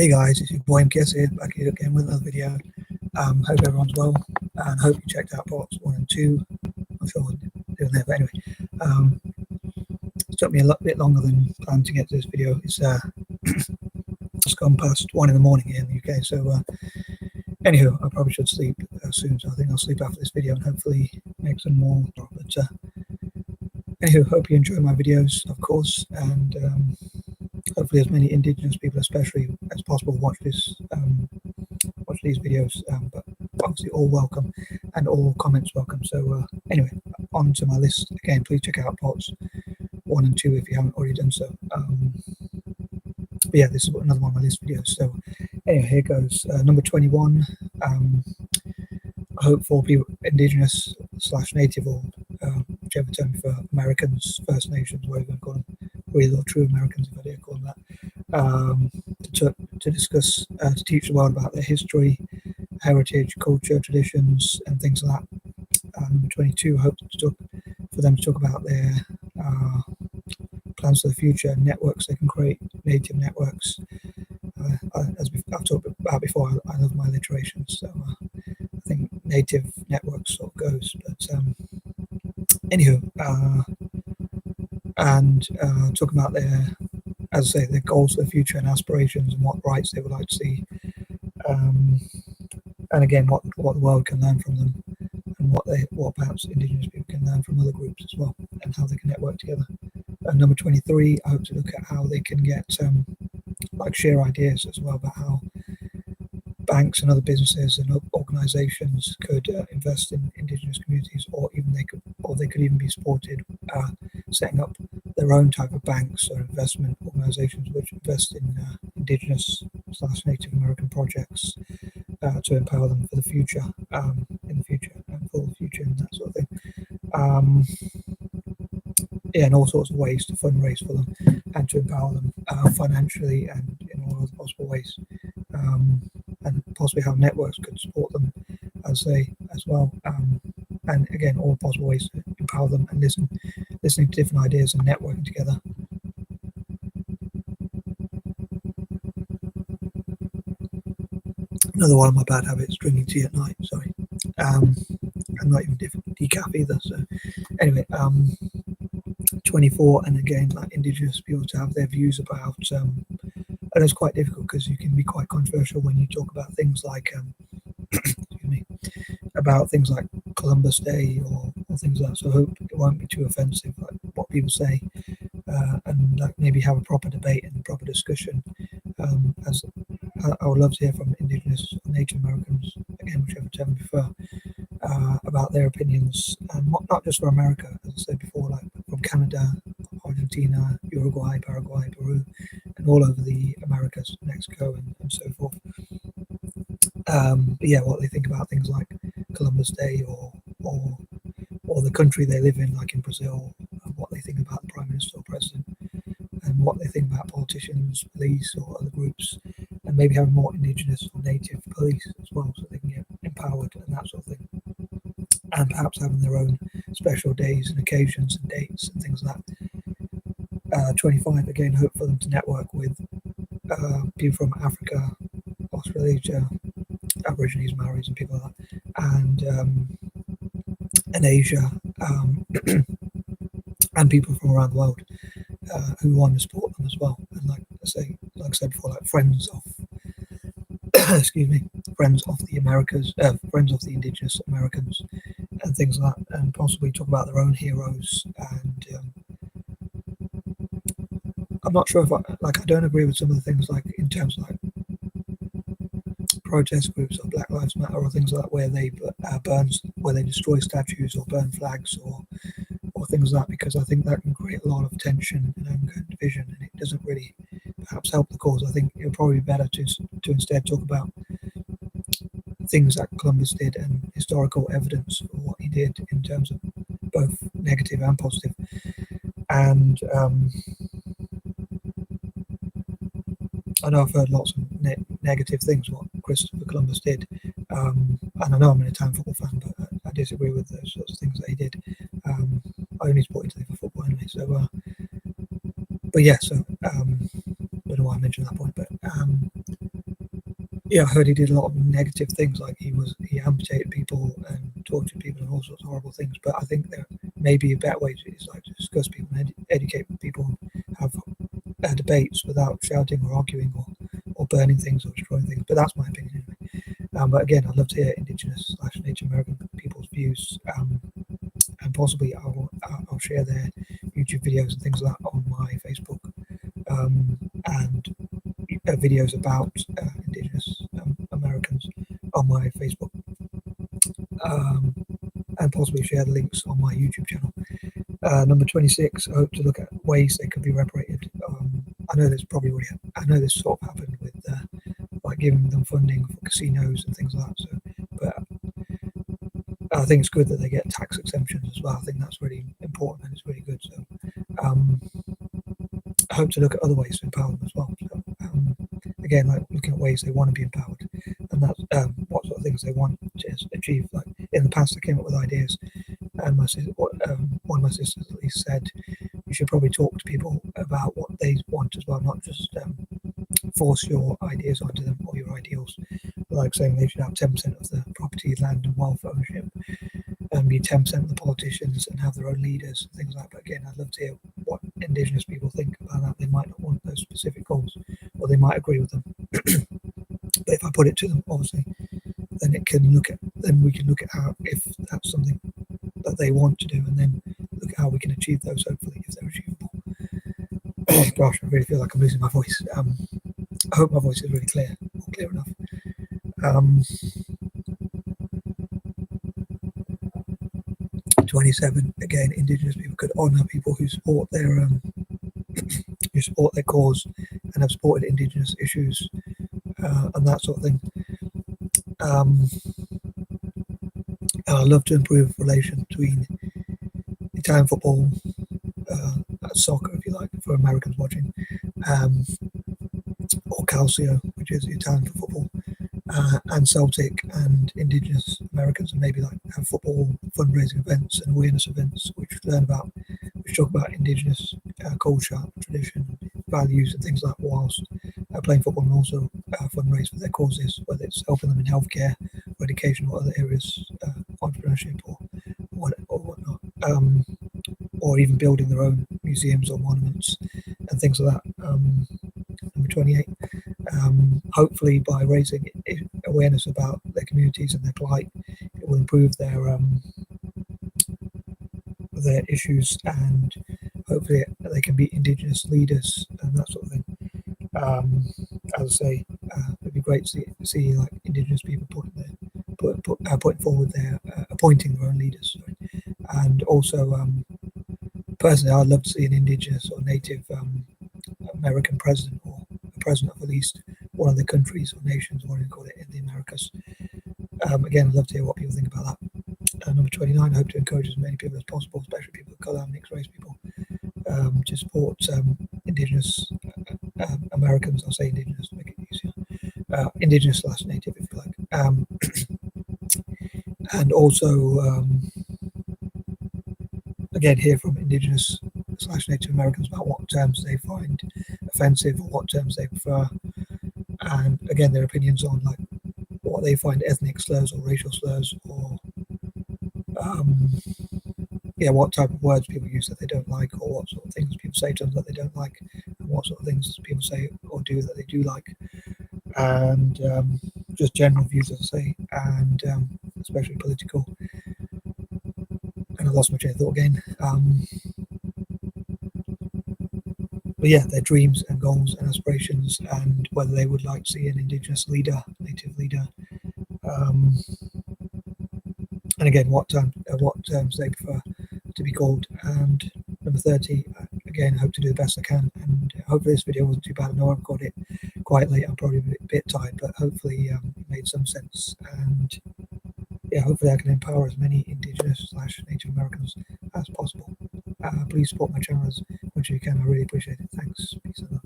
Hey guys, it's your boy M.K.S here, back here again with another video. Hope everyone's well, and hope you checked out parts 1 and 2. I'm sure we'll do there, but anyway, it took me a bit longer than planned to get to this video. It's just gone past 1 in the morning here in the UK, so anywho, I probably should sleep soon, so I think I'll sleep after this video and hopefully make some more. But anywho, hope you enjoy my videos, of course, and hopefully as many Indigenous people especially as possible watch these videos, but obviously all welcome and all comments welcome. So anyway, on to my list again. Please check out parts 1 and 2 if you haven't already done so. But yeah, this is another one of my list videos. So anyway, here goes. Number 21. I hope for people Indigenous / Native, or whichever term for Americans, First Nations, whatever you call them, real or true Americans, if I dare call them that, to discuss, to teach the world about their history, heritage, culture, traditions, and things like that. Number 22, I hope for them to talk about their plans for the future, networks they can create, native networks. As I've talked about before, I love my alliterations, so I think native networks sort of goes. But anywho, and talk about their, as I say, their goals for the future and aspirations and what rights they would like to see, and again what the world can learn from them, and what perhaps Indigenous people can learn from other groups as well, and how they can network together. And number 23, I hope to look at how they can get share ideas as well about how banks and other businesses and organisations could invest in Indigenous communities, or they could even be supported setting up their own type of banks or investment organisations which invest in Indigenous / Native American projects to empower them for the future, in the future, and for the future, and that sort of thing. Yeah, and all sorts of ways to fundraise for them and to empower them financially and in all other possible ways, and possibly how networks could support them as well, and again all possible ways to empower them and listening to different ideas and networking together. Another one of my bad habits, drinking tea at night. Sorry, and not even decaf either. So anyway, 24, and again, like Indigenous people to have their views about, and it's quite difficult because you can be quite controversial when you talk about things like excuse me, about things like Columbus Day or things like that. So I hope it won't be too offensive, like what people say, and like maybe have a proper debate and a proper discussion. As I would love to hear from Indigenous or Native Americans, again, whichever term you prefer, about their opinions, and not just for America, as I said before, like from Canada, Argentina, Uruguay, Paraguay, Peru, and all over the Americas, Mexico, and so forth. But yeah, what they think about things like Columbus Day or the country they live in, like in Brazil, what they think about the Prime Minister or President, and what they think about politicians, police, or other groups, and maybe having more Indigenous or Native police as well, so they can get empowered and that sort of thing, and perhaps having their own special days and occasions and dates and things like that. 25, again, hope for them to network with people from Africa, Australasia, Aborigines, Maoris, and people like that, and Asia, and people from around the world who want to support them as well. And like I said before, like friends of excuse me, friends of the Americas, friends of the Indigenous Americans, and things like that, and possibly talk about their own heroes. And I'm not sure if I don't agree with some of the things, like in terms of like protest groups or Black Lives Matter or things like that, where they where they destroy statues or burn flags or things like that, because I think that can create a lot of tension and anger and division, and it doesn't really perhaps help the cause. I think it would probably be better to instead talk about things that Columbus did and historical evidence for what he did in terms of both negative and positive. And I know I've heard lots of negative things what Christopher Columbus did, and I know I'm an Italian football fan, but I disagree with those sorts of things that he did. I only support Italy for football anyway, so but yeah, so I don't know why I mentioned that point, but yeah, I heard he did a lot of negative things, like he amputated people and tortured people and all sorts of horrible things. But I think there may be a better way to is like to discuss people and educate people, have debates without shouting or arguing or burning things or destroying things. But that's my opinion anyway. But again, I'd love to hear Indigenous / Native American people's views, and possibly I'll share their YouTube videos and things like that on my Facebook, and videos about Indigenous Americans on my Facebook, and possibly share the links on my YouTube channel. Number 26, I hope to look at ways they could be reparated. I know this sort of happened with like giving them funding for casinos and things like that. So, but I think it's good that they get tax exemptions as well. I think that's really important and it's really good. So, I hope to look at other ways to empower them as well. So, again, like looking at ways they want to be empowered, and that's what sort of things they want to achieve. Like in the past, I came up with ideas, and one of my sisters at least said you should probably talk to people about what they want as well, not just force your ideas onto them or your ideals. Like saying they should have 10% of the property, land, and wealth ownership, and be 10% of the politicians, and have their own leaders and things like that. But again, I'd love to hear what Indigenous people think about that. They might not want those specific goals, or they might agree with them. But if I put it to them, obviously, then we can look at how, if that's something that they want to do, and then look at how we can achieve those, hopefully, if they're achievable. Gosh, I really feel like I'm losing my voice. I hope my voice is really clear enough. 27, again, Indigenous people could honour people who support their cause and have supported Indigenous issues, and that sort of thing. And I'd love to improve relations between Italian football, soccer, if you like, for Americans watching, or Calcio, which is Italian for football, and Celtic and Indigenous Americans, and maybe like have football fundraising events and awareness events, which talk about Indigenous culture, tradition, values, and things like that, whilst playing football, and also fundraise for their causes, whether it's helping them in healthcare, or education, or other areas, entrepreneurship, or whatnot, or even building their own museums or monuments and things like that. Number 28. Hopefully, by raising awareness about their communities and their plight, it will improve their issues, and hopefully they can be Indigenous leaders and that sort of thing. As I say, it'd be great to see like Indigenous people putting forward their appointing their own leaders. Sorry. And also, personally, I'd love to see an Indigenous or Native American president, or a president of at least one of the countries or nations, whatever you call it, in the Americas. Again, I'd love to hear what people think about that. Number 29, I hope to encourage as many people as possible, especially people of colour and mixed race people, to support Indigenous Americans. I'll say Indigenous to make it easier. Indigenous / Native, if you like. And also, again, hear from Indigenous / Native Americans about what terms they find offensive or what terms they prefer, and again, their opinions on like what they find ethnic slurs or racial slurs, or what type of words people use that they don't like, or what sort of things people say to them that they don't like, and what sort of things people say or do that they do like, and just general views, as I say, and especially political. And I lost my train of thought again. But yeah, their dreams and goals and aspirations, and whether they would like to see an Indigenous leader, Native leader, and again, what terms they prefer to be called. And number 30, again, I hope to do the best I can, and hopefully this video wasn't too bad. I know I've got it quite late, I'm probably a bit tired, but hopefully it made some sense, and yeah, hopefully I can empower as many Indigenous / Native Americans as possible. Please support my channel as much as you can, I really appreciate it. Thanks, peace and love.